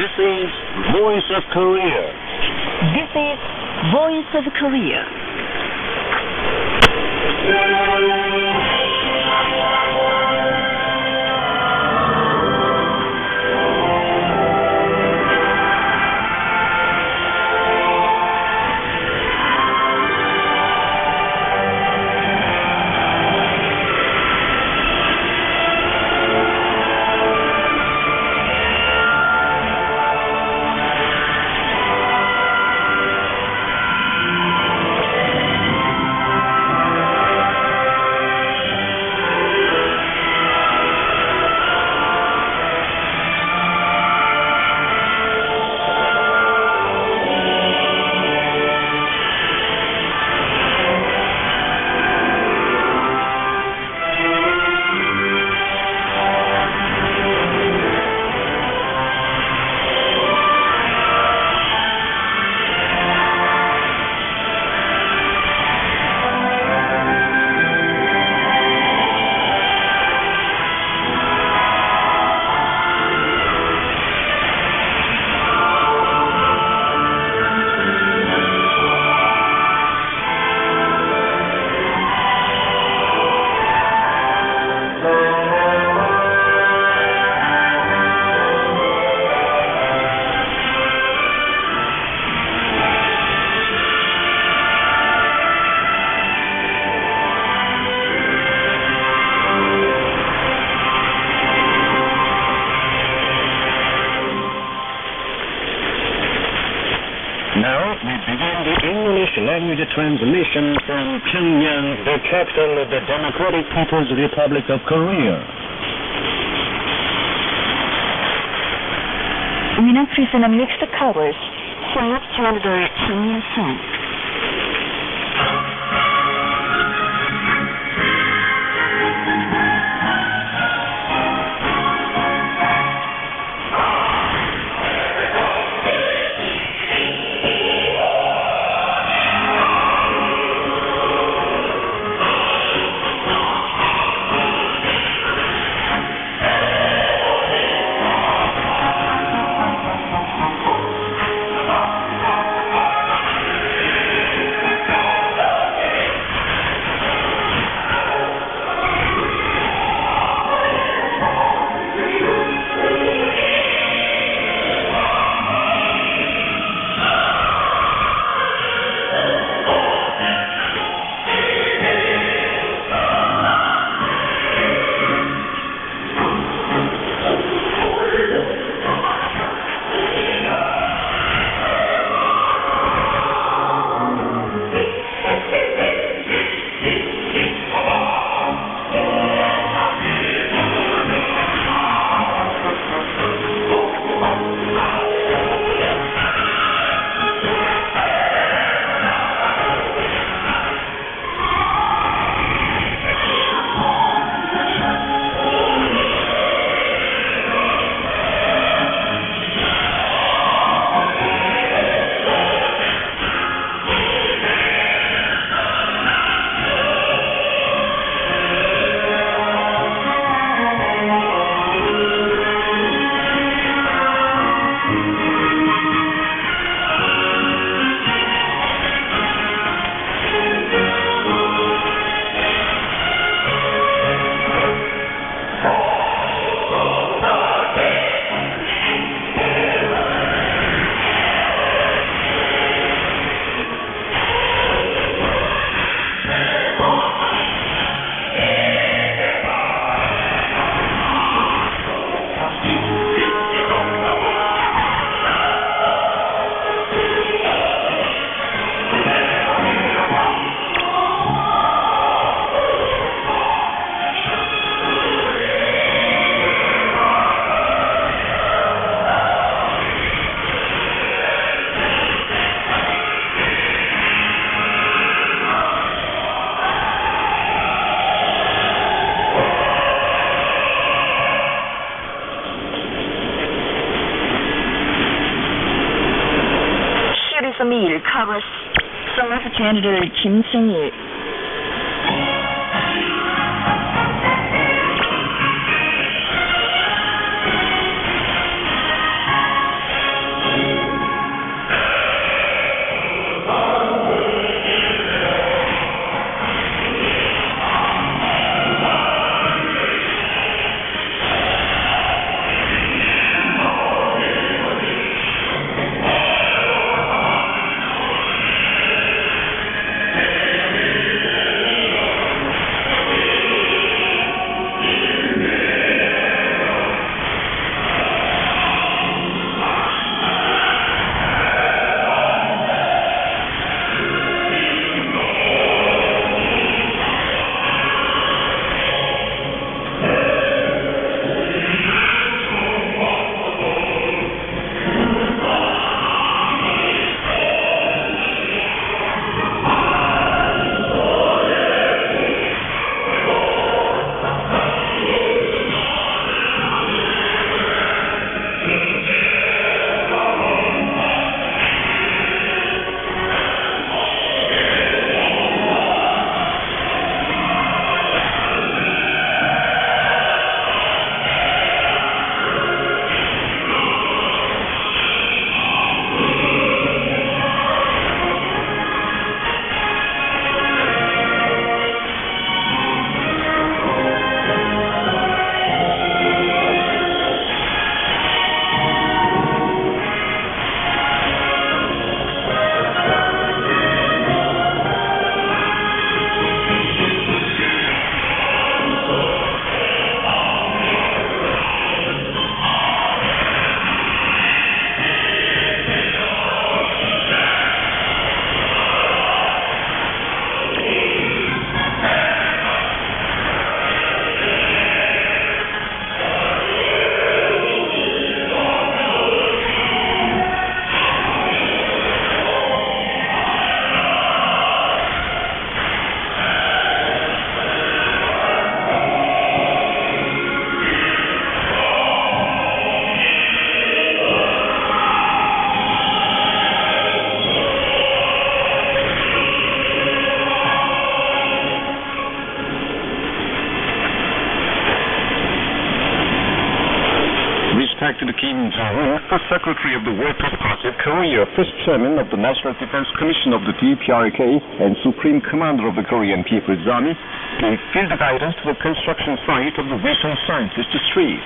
This is Voice of Korea. This is Voice of Korea. Now we begin the English language transmission from Pyongyang, the capital of the Democratic People's Republic of Korea. We now present a mixed covers. Select General Kim Il-sung. Meal covers Sergeant General Kim Il-sung. Respected Kim Jong-un, First Secretary of the Workers' Party of Korea, First Chairman of the National Defense Commission of the DPRK, and Supreme Commander of the Korean People's Army, gave field guidance to the construction site of the Wilson Scientist Street.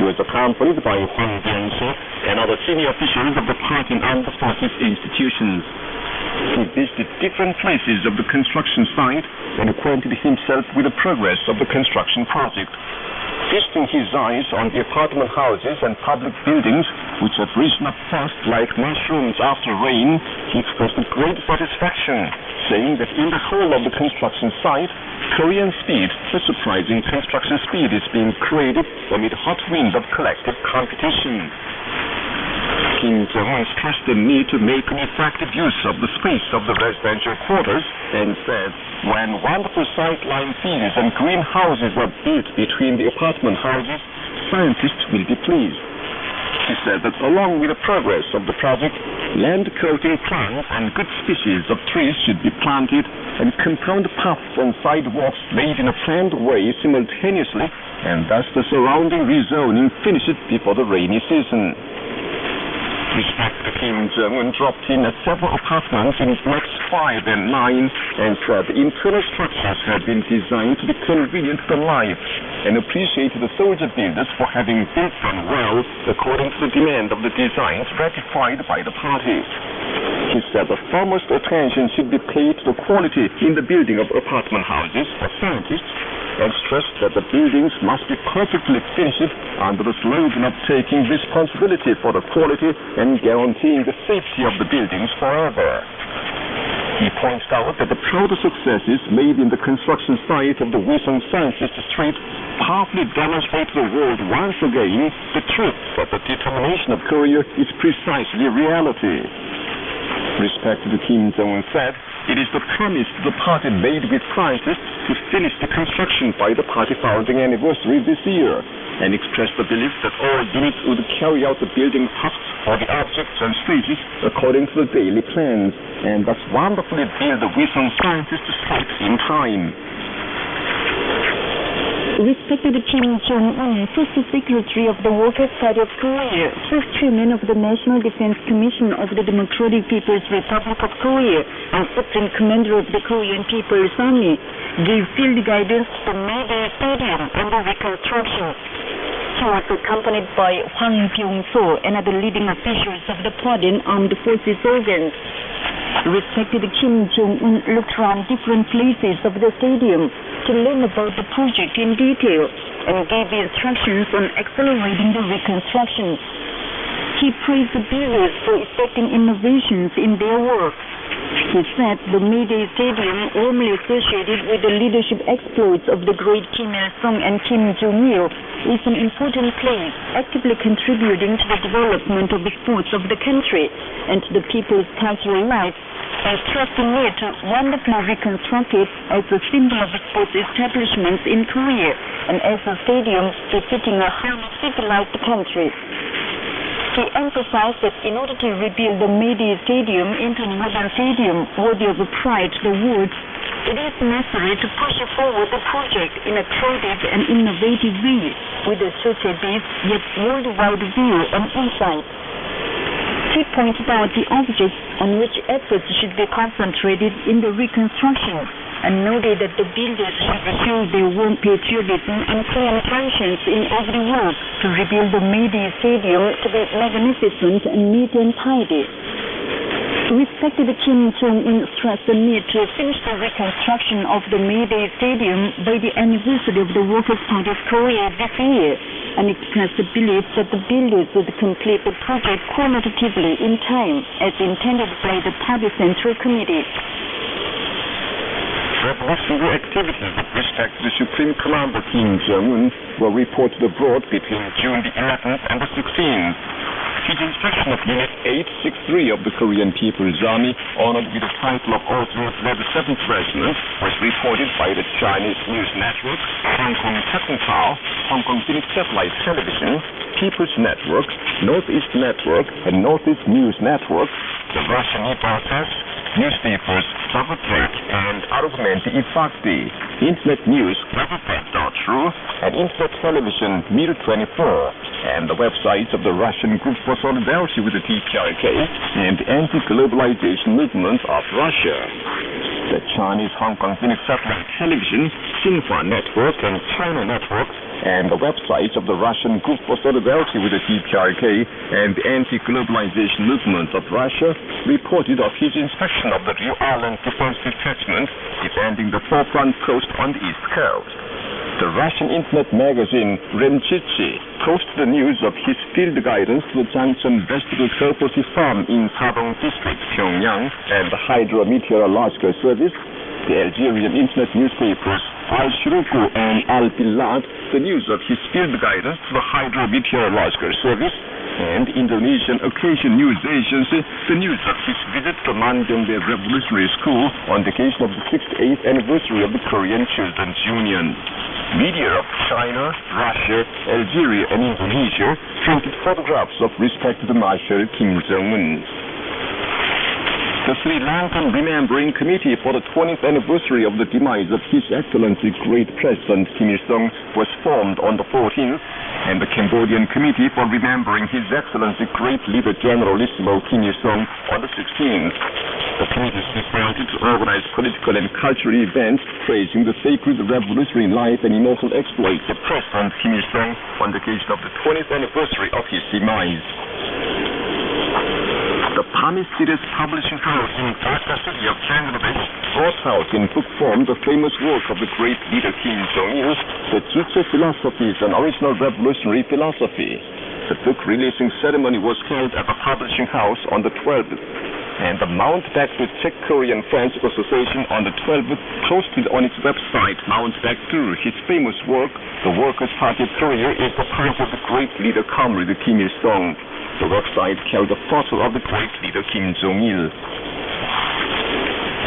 He was accompanied by Hwang Byung-so and other senior officials of the party and armed forces institutions. He visited different places of the construction site and acquainted himself with the progress of the construction project. Feasting his eyes on the apartment houses and public buildings, which have risen up fast like mushrooms after rain, he expressed great satisfaction, saying that in the whole of the construction site, Korean speed, a surprising construction speed, is being created amid hot winds of collective competition. Kim Jong-un stressed the need to make an effective use of the space of the residential quarters and said, when wonderful sightline fields and greenhouses are built between the apartment houses, scientists will be pleased. He said that along with the progress of the project, land-coating plants and good species of trees should be planted and compound paths and sidewalks laid in a planned way simultaneously, and thus the surrounding rezoning finished before the rainy season. Respected Kim Jong-un dropped in at several apartments in blocks 5 and 9 and said the internal structures had been designed to be convenient for life and appreciated the soldier builders for having built them well according to the demand of the designs ratified by the party. He said the foremost attention should be paid to the quality in the building of apartment houses for scientists and stressed that the buildings must be perfectly finished under the slogan of taking responsibility for the quality and guaranteeing the safety of the buildings forever. He pointed out that the proud successes made in the construction site of the Wilson Scientist Street powerfully demonstrate to the world once again the truth that the determination of Korea is precisely reality. Respected Kim Jong-un said, it is the promise the party made with scientists to finish the construction by the party founding anniversary this year, and expressed the belief that all units would carry out the building tasks for the objects and stages according to the daily plans, and thus wonderfully build the Wilson Scientist Street in time. Respected Kim Jong-un, First Secretary of the Workers' Party of Korea, First Chairman of the National Defense Commission of the Democratic People's Republic of Korea, and Supreme Commander of the Korean People's Army, gave field guidance to the Mayday Stadium under reconstruction. He was accompanied by Hwang Byung-so and other leading officials of the party and armed forces organs. Respected Kim Jong-un looked around different places of the stadium to learn about the project in detail and gave instructions on accelerating the reconstruction. He praised the builders for effecting innovations in their work. He said the Mayday Stadium, warmly associated with the leadership exploits of the great Kim Il-sung and Kim Jong-il, is an important place, actively contributing to the development of the sports of the country and to the people's casual life, and stressed the need to wonderfully reconstruct it as a symbol of sports establishments in Korea and as a stadium befitting a highly civilized country. He emphasized that in order to rebuild the Mayday Stadium into a modern stadium worthy of pride to the world, it is necessary to push forward the project in a creative and innovative way with a such-based yet worldwide view and insight. He pointed out the objects on which efforts should be concentrated in the reconstruction and noted that the builders should show their warm patriotism and clear intentions in every work to rebuild the Mayday Stadium to be magnificent and neat and tidy. Respected Kim Jong-un stressed the need to finish the reconstruction of the Mayday Stadium by the anniversary of the Workers' Party of Korea this year, and expressed the belief that the builders would complete the project qualitatively in time, as intended by the Party Central Committee. Revolutionary activities with respect to the Supreme Commander Kim Jong-un were reported abroad between June the 11th and the 16th. His inspection of Unit 863 of the Korean People's Army, honored with the title of Austria led the 7th Regiment, was reported by the Chinese News Network, Hong Kong Technopal, Hong Kong Phoenix Satellite Television, People's Network, Northeast Network, and Northeast News Network, the Russian DPRK, newspapers Zapotek and Argumenty i Fakty, Internet News Zapotek.ru, and Internet Television Mir24, and the websites of the Russian Group for Solidarity with the DPRK and Anti-Globalization Movement of Russia. The Chinese Hong Kong Phoenix Satellite Television, Xinhua Network, and China Network, and the websites of the Russian Group for Solidarity with the DPRK and the Anti-Globalization Movement of Russia reported of his inspection of the Rio Island Defense Detachment defending the forefront post on the East Coast. The Russian internet magazine Remchichi posted the news of his field guidance to the Changchun Vegetable Cooperative Farm in Sabong District, Pyongyang, and the Hydrometeorological Service. The Algerian internet newspapers Al-Shuruku and Al-Bilad the news of his field guidance to the Hydrometeorological Service, and Indonesian Occasion News Agency the news of his visit to Manjongbe Revolutionary School on the occasion of the 68th anniversary of the Korean Children's Union. Media of China, Russia, Algeria, and Indonesia printed photographs of respected Marshal Kim Jong-un. The Sri Lankan Remembering Committee for the 20th anniversary of the demise of His Excellency Great President Kim Il-sung was formed on the 14th, and the Cambodian Committee for Remembering His Excellency Great Leader Generalissimo Kim Il-sung on the 16th. The committee is appointed to organize political and cultural events praising the sacred revolutionary life and immortal exploits of President Kim Il-sung on the occasion of the 20th anniversary of his demise. The Pamis City's publishing house in Dhaka city of Bangladesh brought out in book form the famous work of the great leader Kim Jong-il, The Jutsu Philosophies and Original Revolutionary Philosophy. The book releasing ceremony was held at the publishing house on the 12th, and the Mountbatten Czech Korean Friendship Association on the 12th posted on its website Mountbatten his famous work, The Workers' Party of Korea is the Party of the Great Leader Comrade Kim Il-sung. The website carried a photo of the great leader Kim Jong-il.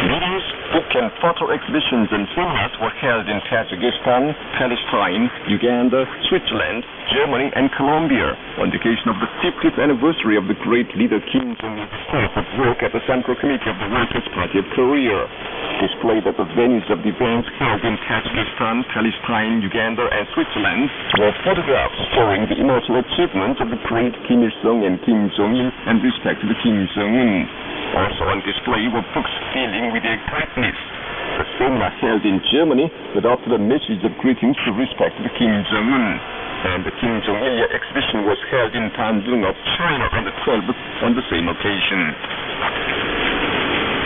Meetings, book and photo exhibitions and seminars were held in Tajikistan, Palestine, Uganda, Switzerland, Germany, and Colombia on the occasion of the 50th anniversary of the great leader Kim Jong-il's state work at the Central Committee of the Workers' Party of Korea. Displayed at the venues of the events held in Tajikistan, Palestine, Uganda, and Switzerland were photographs showing the immortal achievements of the great Kim Il-sung and Kim Jong-il and respected Kim Jong-un. Also on display were books dealing with their greatness. The seminar held in Germany adopted a message of greetings to respected Kim Jong-un. And the Kim Jong-il exhibition was held in Tandung of China on the 12th on the same occasion.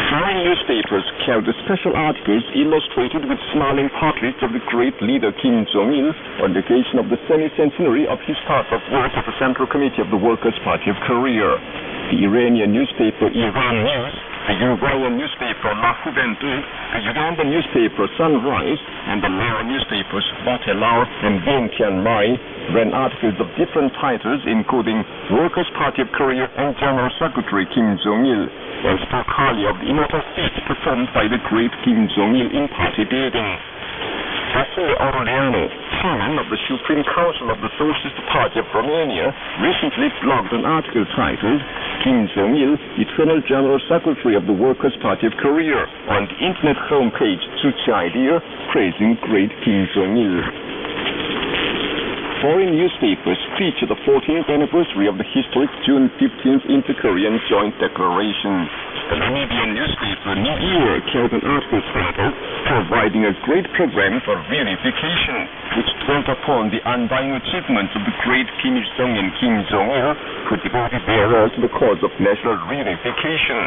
Foreign newspapers carried special articles illustrated with smiling portraits of the great leader Kim Jong-il on the occasion of the semi-centenary of his start of work at the Central Committee of the Workers' Party of Korea. The Iranian newspaper Iran News, the Uruguayan newspaper La Juventud, the Ugandan newspaper Sunrise, and the Lao newspapers Batelao and Bien Tian Mai ran articles of different titles including Workers' Party of Korea and General Secretary Kim Jong-il, and spoke highly of the immortal feat performed by the great Kim Jong-il in party building. Vasily Orleanu, chairman of the Supreme Council of the Socialist Party of Romania, recently blogged an article titled Kim Jong-il, Eternal General Secretary of the Workers' Party of Korea on the internet homepage Tsuchi Idea, praising great Kim Jong-il. Foreign newspapers feature the 14th anniversary of the historic June 15th Inter-Korean Joint Declaration. The Namibian newspaper New Year carried an article titled Providing a Great Program for Reunification, which dwelt upon the undying achievements of the great Kim Il-sung and Kim Jong-il, who devoted their all to the cause of national reunification.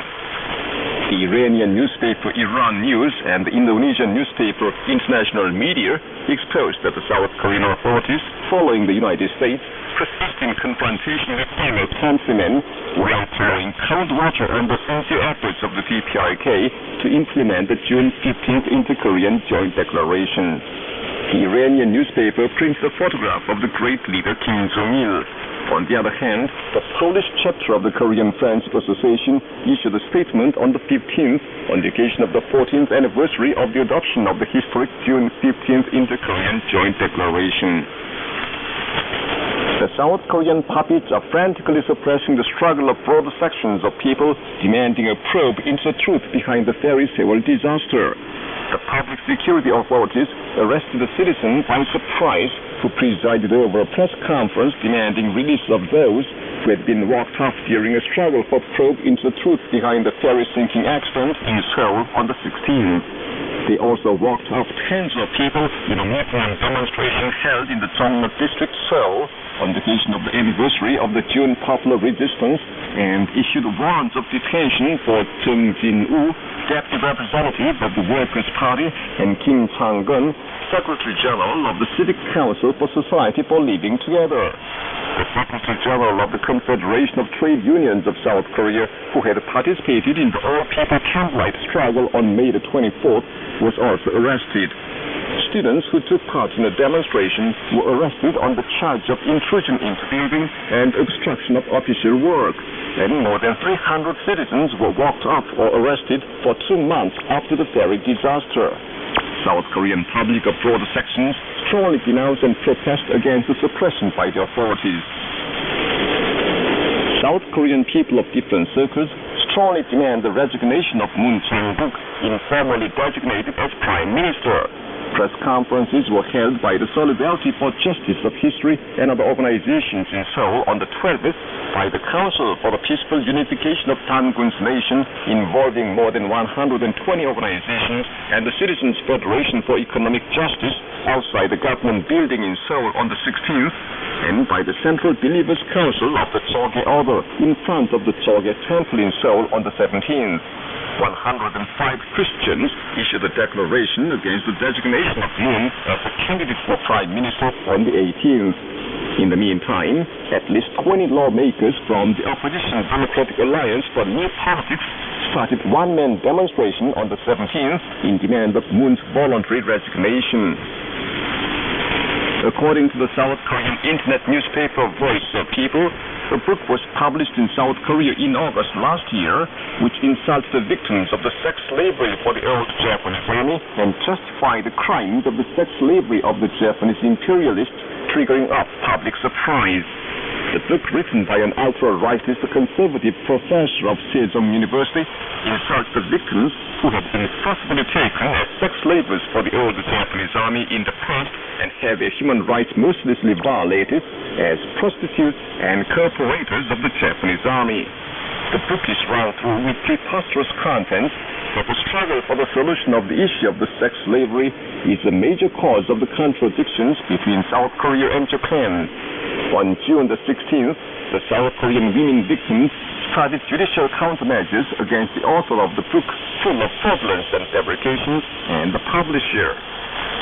The Iranian newspaper Iran News and the Indonesian newspaper International Media exposed that the South Korean authorities, following the United States, persist in confrontation with female countrymen while throwing cold water on the sincere efforts of the DPRK to implement the June 15th Inter-Korean Joint Declaration. The Iranian newspaper prints a photograph of the great leader Kim Jong-il. On the other hand, the Polish chapter of the Korean Friendship Association issued a statement on the 15th on the occasion of the 14th anniversary of the adoption of the historic June 15th Inter-Korean Joint Declaration. The South Korean puppets are frantically suppressing the struggle of broader sections of people demanding a probe into the truth behind the ferry Sewol disaster. The public security authorities arrested a citizen by surprise who presided over a press conference demanding release of those who had been walked off during a struggle for probe into the truth behind the ferry sinking accident in Seoul on the 16th. They also walked off tens of people in a mid-morning demonstration held in the Jongno district, Seoul, on the occasion of the anniversary of the June Popular Resistance, and issued warrants of detention for Chung Jin-woo, deputy representative of the Workers' Party, and Kim Sang-gun, Secretary General of the Civic Council for Society for Living Together. The Secretary General of the Confederation of Trade Unions of South Korea, who had participated in the All-People Candlelight struggle on May the 24th, was also arrested. Students who took part in the demonstration were arrested on the charge of intrusion into building and obstruction of official work, and more than 300 citizens were walked off or arrested for 2 months after the ferry disaster. South Korean public of broader sections strongly denounce and protest against the suppression by the authorities. South Korean people of different circles strongly demand the resignation of Moon Chang-duk, informally designated as Prime Minister. Press conferences were held by the Solidarity for Justice of History and other organizations in Seoul on the 12th by the Council for the Peaceful Unification of Dangun's Nation, involving more than 120 organizations, and the Citizens Federation for Economic Justice outside the government building in Seoul on the 16th, and by the Central Believers Council of the Choge Order in front of the Choge Temple in Seoul on the 17th. 105 Christians issued a declaration against the designation of Moon as a candidate for Prime Minister on the 18th. In the meantime, at least 20 lawmakers from the opposition Democratic Alliance for New Politics started one-man demonstration on the 17th in demand of Moon's voluntary resignation. According to the South Korean internet newspaper Voice of People, a book was published in South Korea in August last year, which insults the victims of the sex slavery for the old Japanese army and justified the crimes of the sex slavery of the Japanese imperialists, triggering up public surprise. The book, written by an ultra-rightist conservative professor of Sejong University, insults the victims who had been forcibly taken as sex slavers for the old Japanese army in the past and have their human rights mercilessly violated as prostitutes and corporators of the Japanese army. The book is run through with preposterous contents that the struggle for the solution of the issue of the sex slavery is a major cause of the contradictions between South Korea and Japan. On June the 16th, the South Korean women victims started judicial countermeasures against the author of the book full of fraudulence and fabrications and the publisher.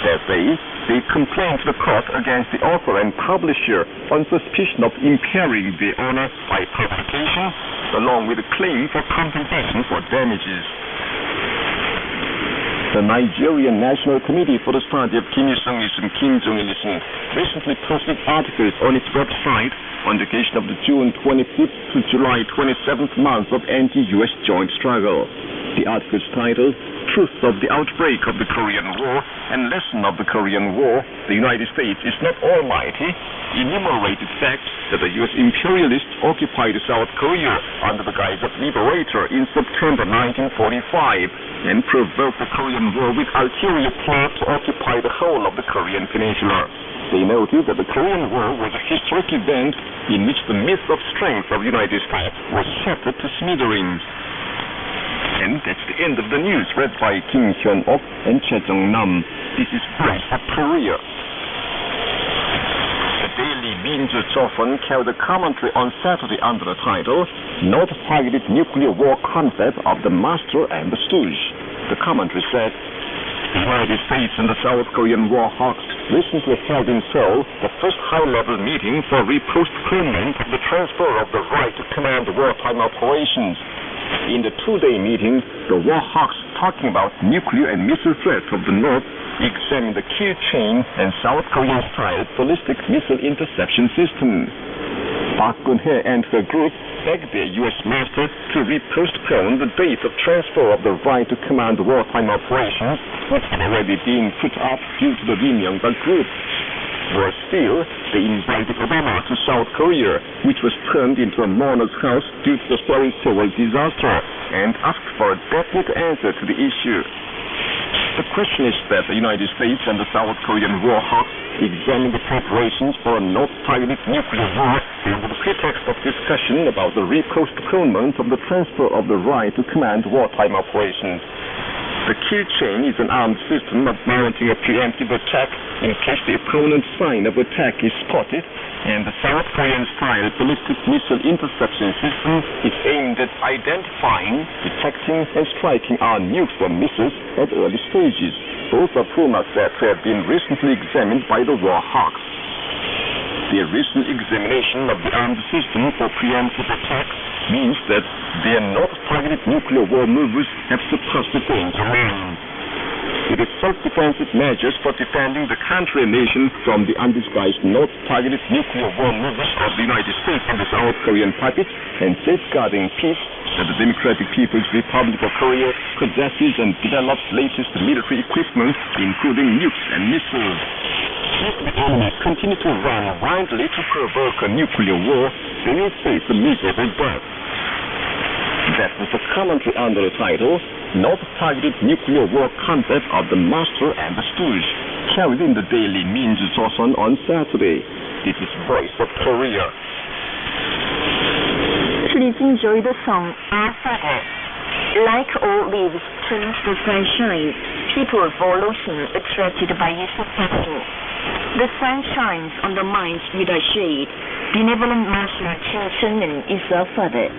That day, they complained to the court against the author and publisher on suspicion of impairing their honor by publication, along with a claim for compensation for damages. The Nigerian National Committee for the Study of Kim Il-sung Kim Jong-ilism recently posted articles on its website on the occasion of the June 25th to July 27th month of anti-U.S. joint struggle. The articles titled Truth of the Outbreak of the Korean War and Lesson of the Korean War, the United States is not almighty, enumerated facts that the U.S. imperialists occupied South Korea under the guise of liberator in September 1945 and provoked the Korean War with ulterior plot to occupy the whole of the Korean peninsula. They noted that the Korean War was a historic event in which the myth of strength of the United States was shattered to smithereens. And that's the end of the news, read by Kim Hyun-ok and Chae Jung-nam. This is Voice of Korea. The daily Minju Chofun carried a commentary on Saturday under the title, North Targeted Nuclear War Concept of the Master and the Stooge. The commentary said, the United States and the South Korean war hawks recently held in Seoul the first high-level meeting for repostponement of the transfer of the right to command wartime operations. In the two-day meeting, the war hawks talking about nuclear and missile threats of the North examined the kill chain and South Korean-style ballistic missile interception system. Park Geun-hye and her group begged their U.S. master to repostpone the date of transfer of the right to command wartime operations, which had already been put up due to the Lee Myung-bak group. Worse still, they invited Obama to South Korea, which was turned into a mourner's house due to the Seoul disaster, and asked for a definite answer to the issue. The question is that the United States and the South Korean war hawks examine the preparations for a North-targeted nuclear war under the pretext of discussion about the postponement of the transfer of the right to command wartime operations. The kill chain is an armed system of mounting a preemptive attack in case the opponent's sign of attack is spotted, and the South Korean-style ballistic missile interception system is aimed at identifying, detecting, and striking our nukes or missiles at early stages, both of whom are said to have been recently examined by the war hawks. The recent examination of the armed system for preemptive attacks means that their North-targeted nuclear war maneuvers have surpassed the danger line. It is self-defensive measures for defending the country and nation from the undisguised North-targeted nuclear war maneuvers of the United States and the South Korean puppets, and safeguarding peace that the Democratic People's Republic of Korea possesses and develops latest military equipment, including nukes and missiles. If the enemies continue to run wildly to provoke a nuclear war, they will face a miserable death. That was the commentary under the title, North-Targeted Nuclear War Concept of the Master and the Stooge, carried in the Daily Minju Joseon on Saturday. This is Voice of Korea. Please enjoy the song Our Father. Like all leaves turns to sunshine, people follow him attracted by his affection. The sun shines on the minds without shade. Benevolent Master Kim Seung-min is our father.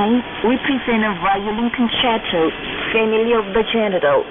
song, we present a violin concerto, Family of the Genital.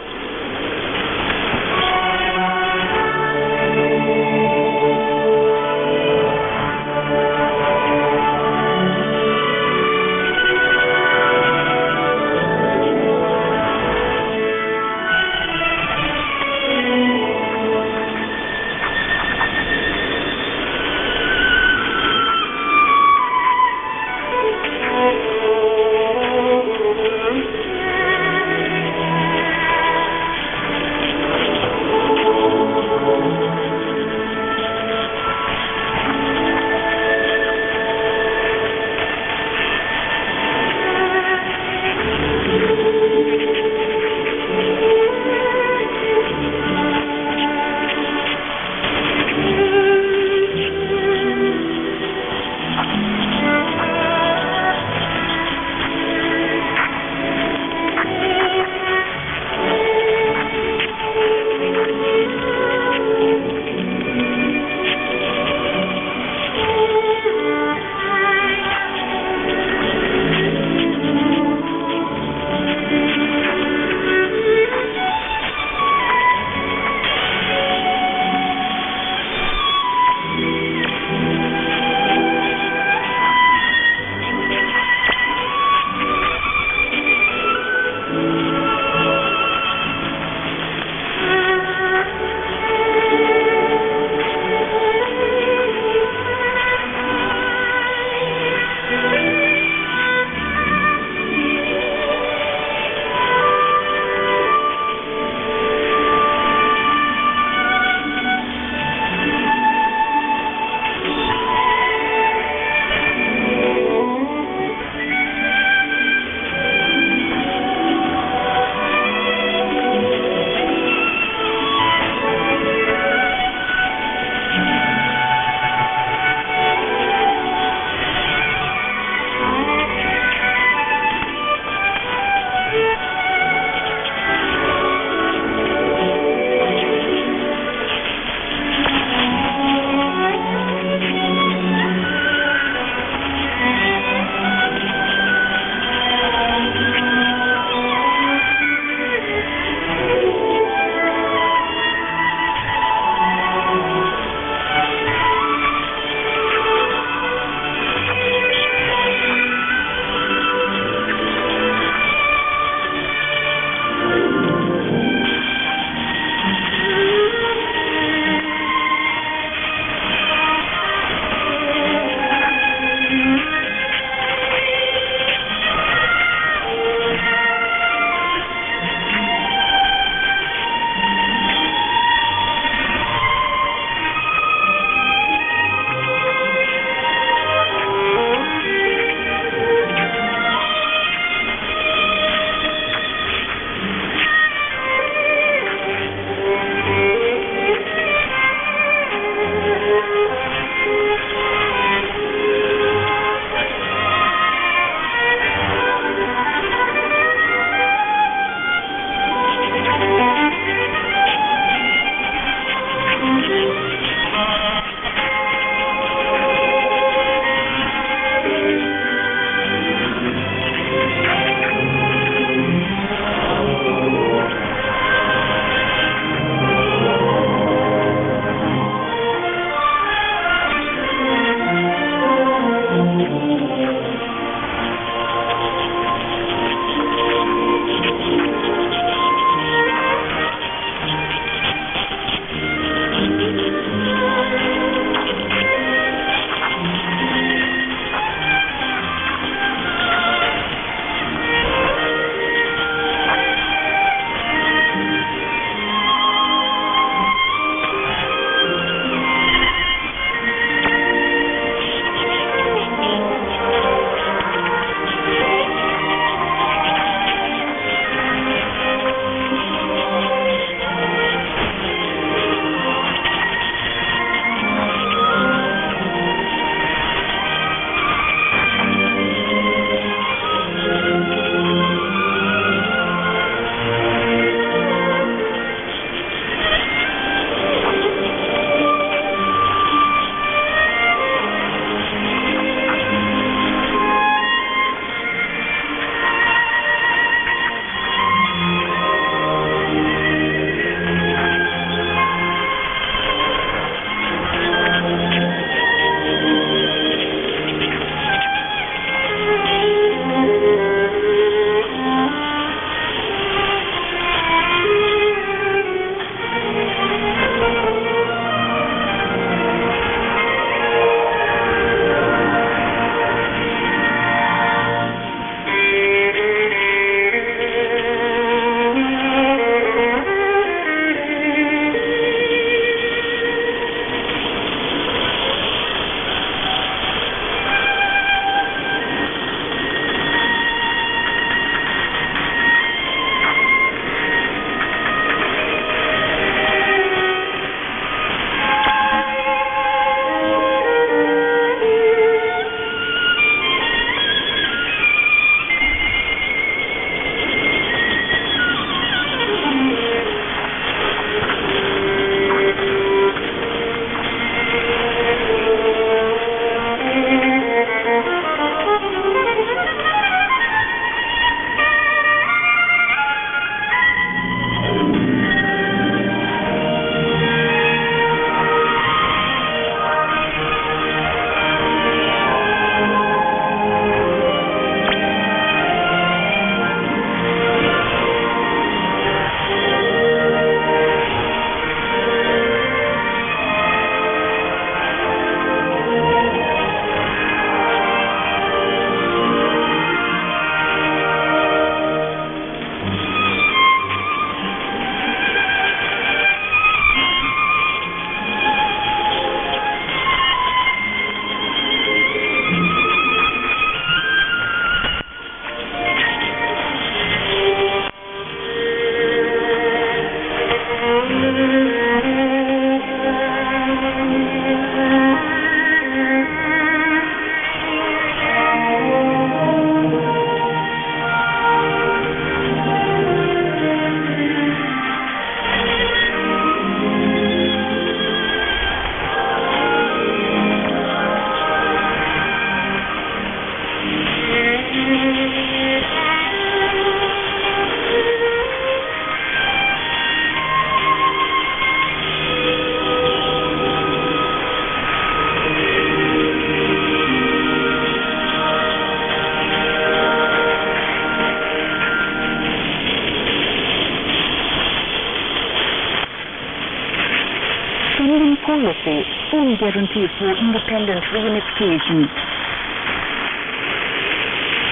policy, full guarantee for independent reunification.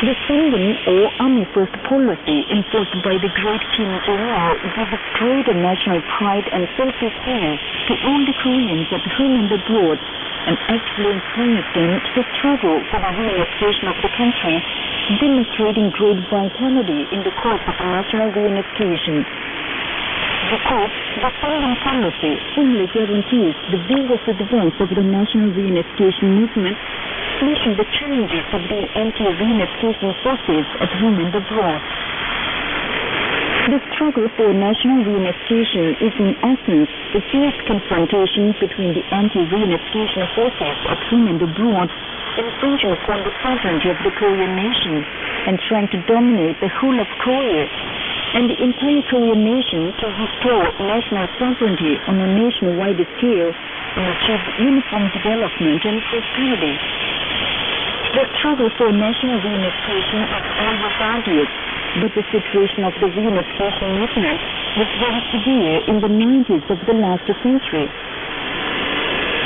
The Sundan or Army First policy enforced by the great Kim Jong-il gives greater national pride and self-esteem to all the Koreans at home and abroad, and actively inspires them to struggle for the reunification of the country, demonstrating great vitality in the cause of national reunification. Because the Sundan policy fully guarantees the vigorous advance of the national reunification movement, facing the challenges of the anti-reunification forces at home and abroad. The struggle for national reunification is in essence a fierce confrontation between the anti-reunification forces at home and abroad, infringing upon the sovereignty of the Korean nation and trying to dominate the whole of Korea and the entire Korean nation to restore national sovereignty on a nationwide scale and achieve uniform development and prosperity. The struggle for national reunification is always arduous, but the situation of the reunification movement was very severe in the 90s of the last century.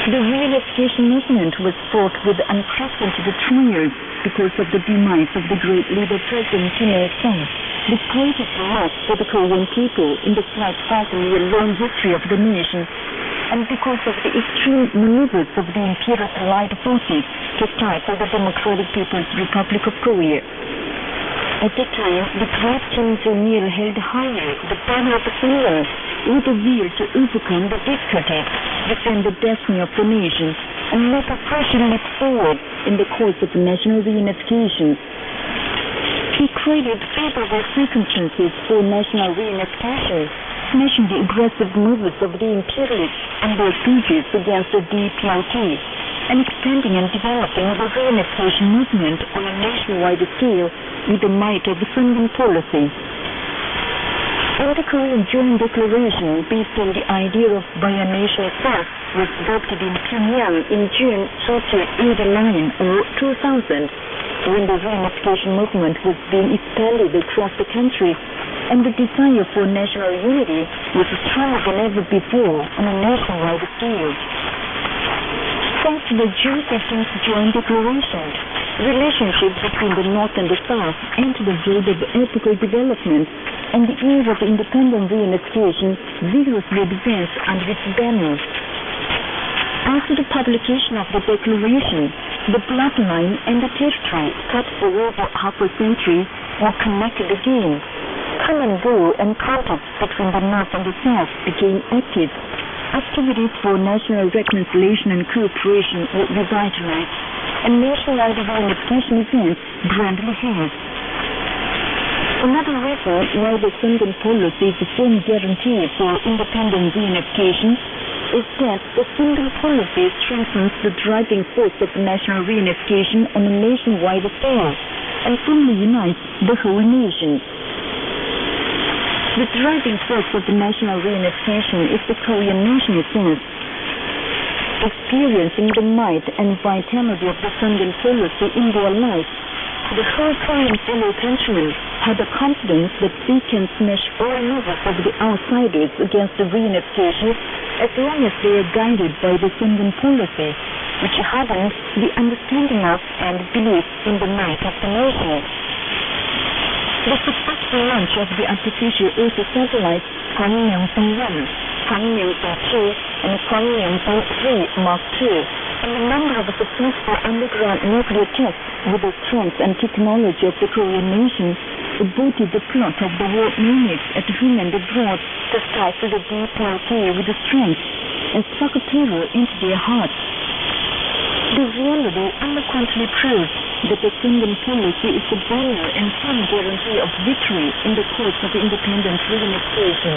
The reunification movement was fought with unprecedented trials because of the demise of the great leader President Kim Il-sung, the greatest loss for the Korean people in the 5,000-year-long history of the nation, and because of the extreme maneuvers of the imperial allied forces to stifle the Democratic People's Republic of Korea. At the time, the great Kim Jong-il held higher the banner of the Finland with a will to overcome the difficulties, defend the destiny of the nation, and make a fresh leap forward in the cause of national reunification. He created favorable circumstances for national reunification, smashing the aggressive moves of the imperialists and their sieges against the DPRK, and expanding and developing the reunification movement on a nationwide scale with the might of the Sundan policy. In the Korean Joint Declaration, based on the idea of bi-nation self, was adopted in Pyongyang in June 1989 or 2000, when the reunification movement was being expanded across the country, and the desire for national unity was stronger than ever before on a nationwide scale. Thanks to the June 15th Joint Declaration, relationships between the North and the South entered a period of epochal development, and the era of independent reunification vigorously advanced under its banner. After the publication of the Declaration, the bloodline and the territory cut for over half a century were connected again. Common goal and contacts between the North and the South became active. Activities for national reconciliation and cooperation were revitalized, and nationwide reunification events grandly held. Another reason why the Sundan policy is a firm guarantee for independent reunification is that the Sundan policy strengthens the driving force of national reunification on a nationwide scale and firmly unites the whole nation. The driving force of national reunification is the Korean nation itself. Experiencing the might and vitality of the Sundan policy in their life, the whole Korean fellow countrymen had the confidence that they can smash all moves of the outsiders against the reunification as long as they are guided by the Sundan policy, which hardens the understanding of and belief in the might of the nation. The successful launch of the artificial Earth satellites Hwangryongsan-1, Hwangryongsan-2, and Hwangryongsan-3 Mark II, and the number of successful underground nuclear tests with the strength and technology of the Korean nation aborted the plot of the war maniacs at home and abroad to stifle the DPRK with the strength and struck terror into their hearts. The reality eloquently proves that the Sundan policy is the banner and firm guarantee of victory in the cause of independent reunification.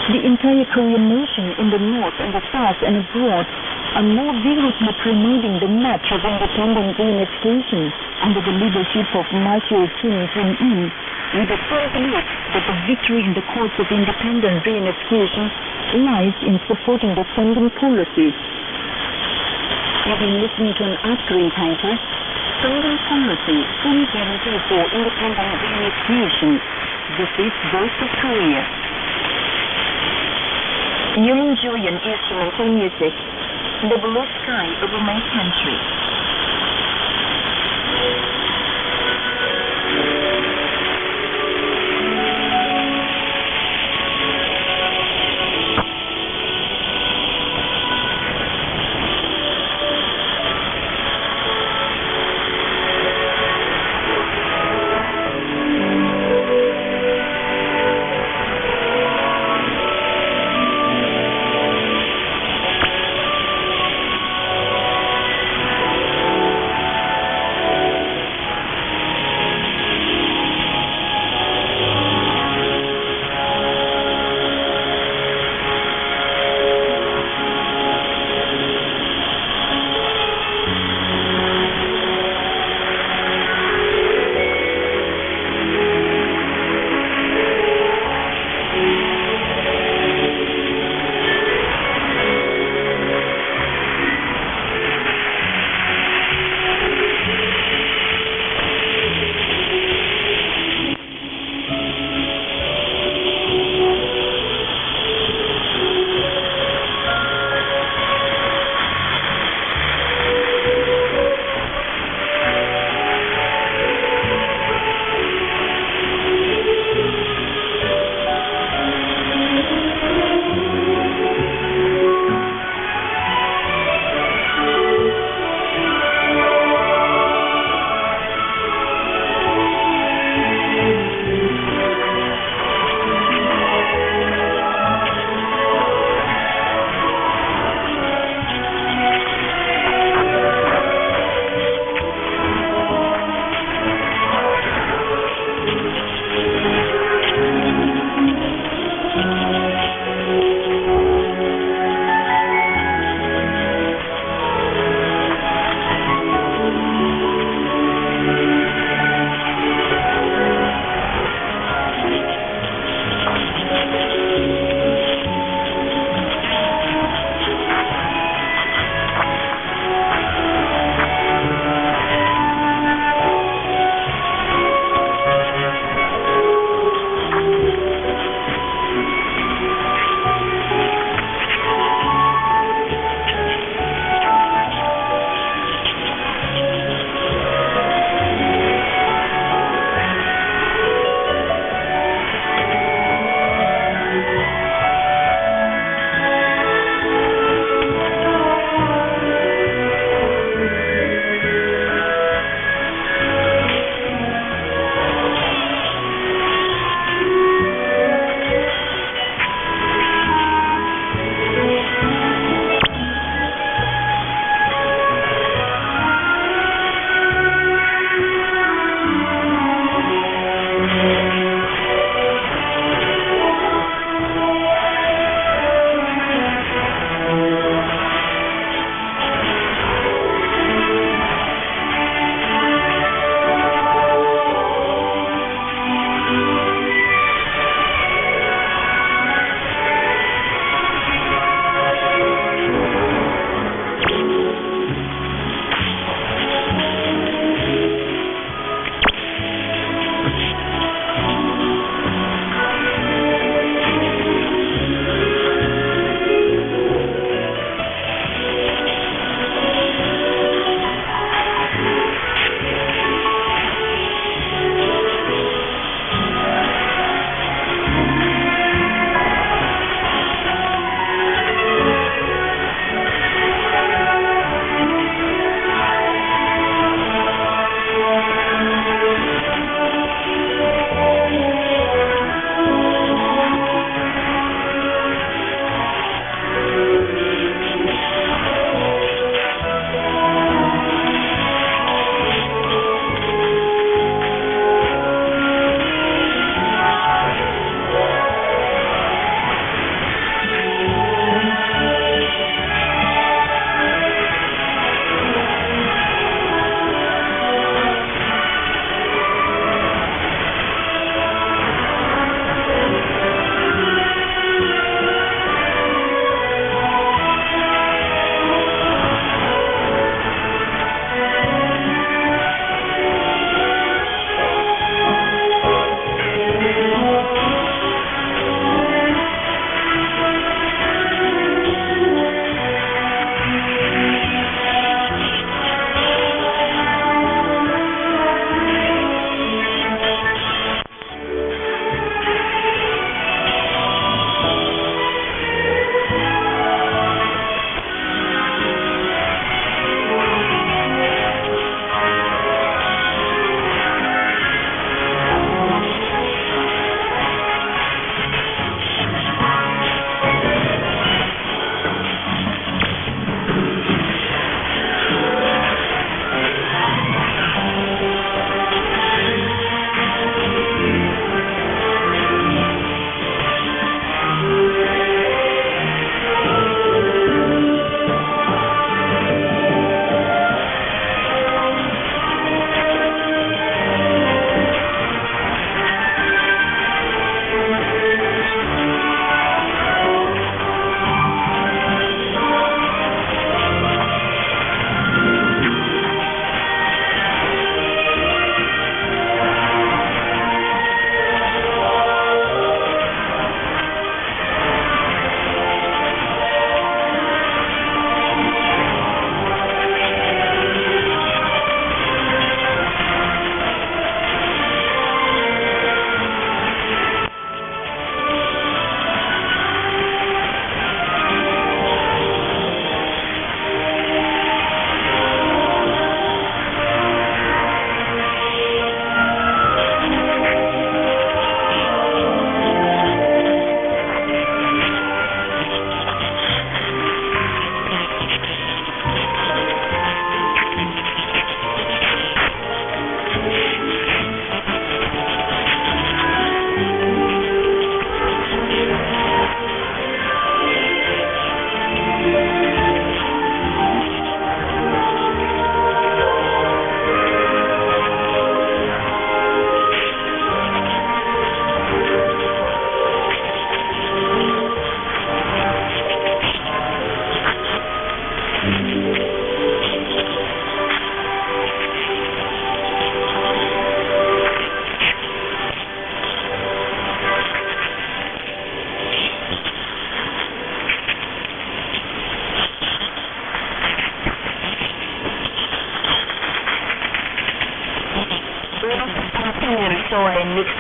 The entire Korean nation in the north and the south and abroad are more vigorously promoting the march of independent reunification under the leadership of Marshal Kim Jong-un, with the firm belief that the victory in the cause of independent reunification lies in supporting the Sundan policy. You've been listening to an article entitled Sundan Policy, Full Guarantee for Independent Reunification. This is Voice of Korea. You enjoy an instrumental music. The blue sky over my country.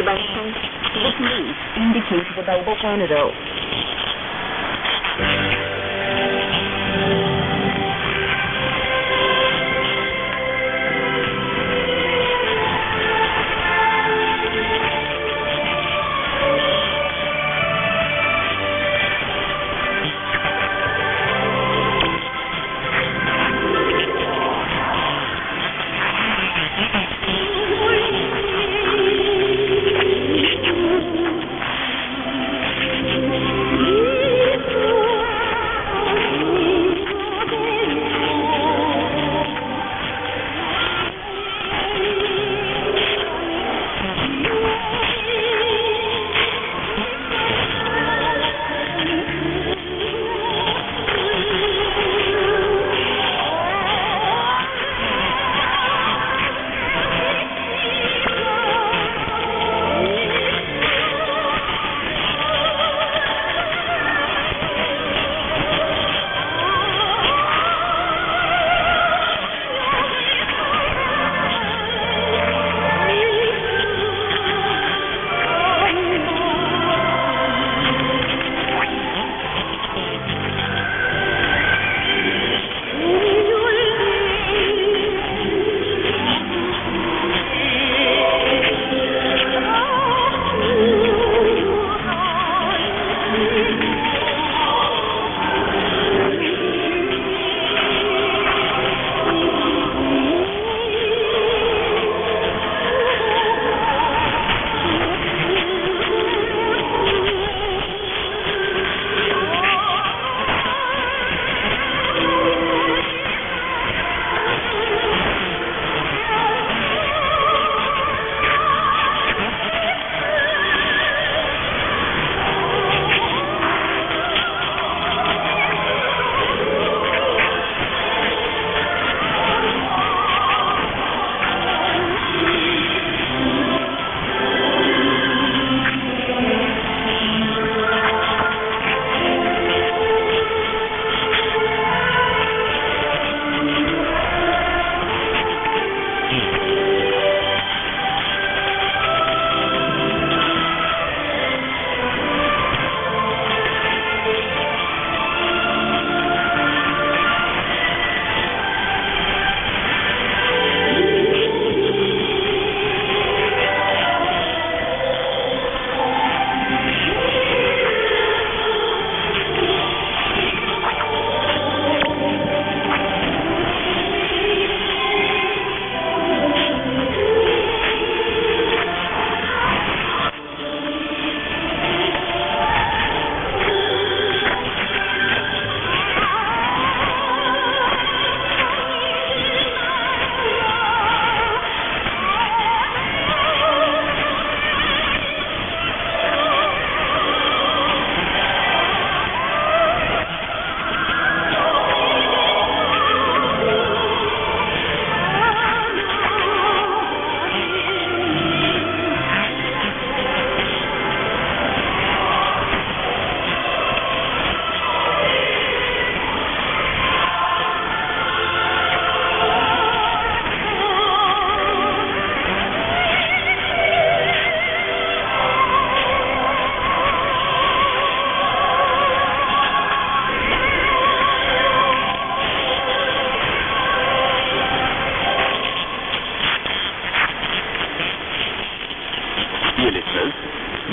intervention to the police indicated by the general.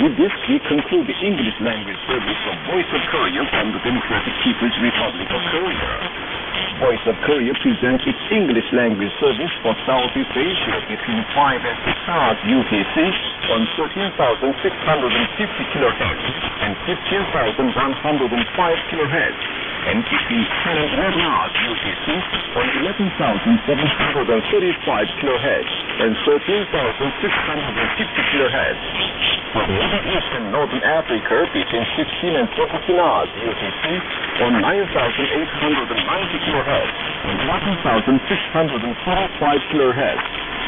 With this, we conclude the English language service of Voice of Korea from the Democratic People's Republic of Korea. Voice of Korea presents its English language service for Southeast Asia between 5 and 6 hours UTC on 13,650 kHz and 15,105 kHz, and between 10 and 11 hours UTC on 11,735 kHz and 13,650 kHz. For Middle East and Northern Africa between 16 and 17 hours UTC on 9,890 kHz and 11,645 kHz,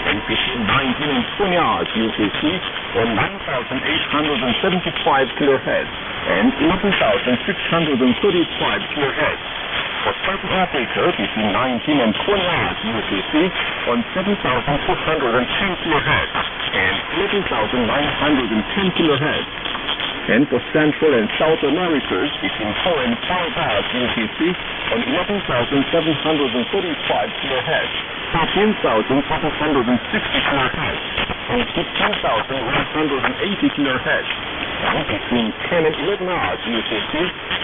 and between 19 and 20 hours UTC on 9,875 kHz and 11,635 kHz. for South Africa between 19 and 20 hours UTC on 7,210 kHz and 11,910 kHz. And for Central and South Americas between 4 and 5 hours UTC on 11,735 kHz, 13,760 kHz, and 15,180 kHz. And between 10 and 11 hours UTC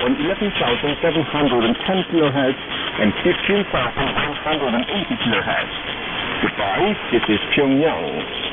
on 11,710 kHz and 15,180 kHz. Goodbye, this is Pyongyang.